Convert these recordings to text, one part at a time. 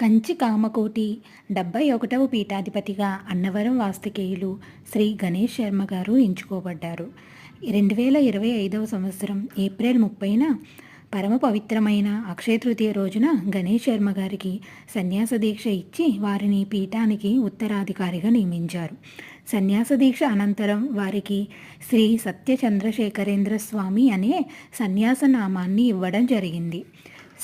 కంచి కామకోటి 71వ పీఠాధిపతిగా అన్నవరం వాస్తకేయులు శ్రీ గణేష్ శర్మ గారు ఎంచుకోబడ్డారు. 2025వ సంవత్సరం ఏప్రిల్ 30న పరమ పవిత్రమైన అక్షయ తృతీయ రోజున గణేష్ శర్మ గారికి సన్యాస దీక్ష ఇచ్చి వారిని పీఠానికి ఉత్తరాధికారిగా నియమించారు. సన్యాస దీక్ష అనంతరం వారికి శ్రీ సత్య చంద్రశేఖరేంద్ర స్వామి అనే సన్యాస నామాన్ని ఇవ్వడం జరిగింది.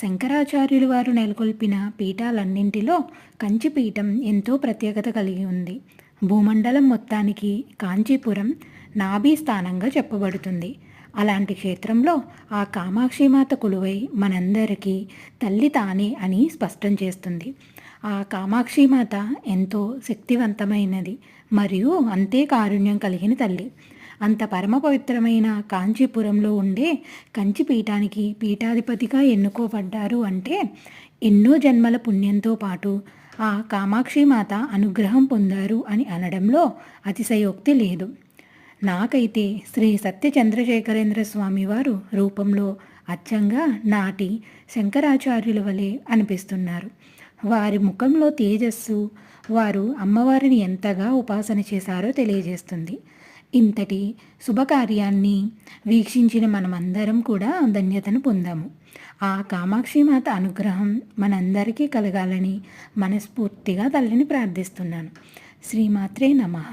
శంకరాచార్యులు వారు నెలకొల్పిన పీఠాలన్నింటిలో కంచిపీఠం ఎంతో ప్రత్యేకత కలిగి ఉంది. భూమండలం మొత్తానికి కాంచీపురం నాభి స్థానంగా చెప్పబడుతుంది. అలాంటి క్షేత్రంలో ఆ కామాక్షిమాత కొలువై మనందరికీ తల్లి తానే అని స్పష్టం చేస్తుంది. ఆ కామాక్షిమాత ఎంతో శక్తివంతమైనది మరియు అంతే కారుణ్యం కలిగిన తల్లి. అంత పరమ పవిత్రమైన కాంచీపురంలో ఉండే కంచిపీఠానికి పీఠాధిపతిగా ఎన్నుకోబడ్డారు అంటే ఎన్నో జన్మల పుణ్యంతో పాటు ఆ కామాక్షిమాత అనుగ్రహం పొందారు అని అనడంలో అతిశయోక్తి లేదు. నాకైతే శ్రీ సత్య చంద్రశేఖరేంద్ర స్వామి వారు రూపంలో అచ్చంగా నాటి శంకరాచార్యుల వలె అనిపిస్తున్నారు. వారి ముఖంలో తేజస్సు వారు అమ్మవారిని ఎంతగా ఉపాసన చేశారో తెలియజేస్తుంది. ఇంతటి శుభకార్యాన్ని వీక్షించిన మనమందరం కూడా ధన్యతను పొందాము. ఆ కామాక్షిమాత అనుగ్రహం మనందరికీ కలగాలని మనస్ఫూర్తిగా తల్లిని ప్రార్థిస్తున్నాను. శ్రీమాత్రే నమః.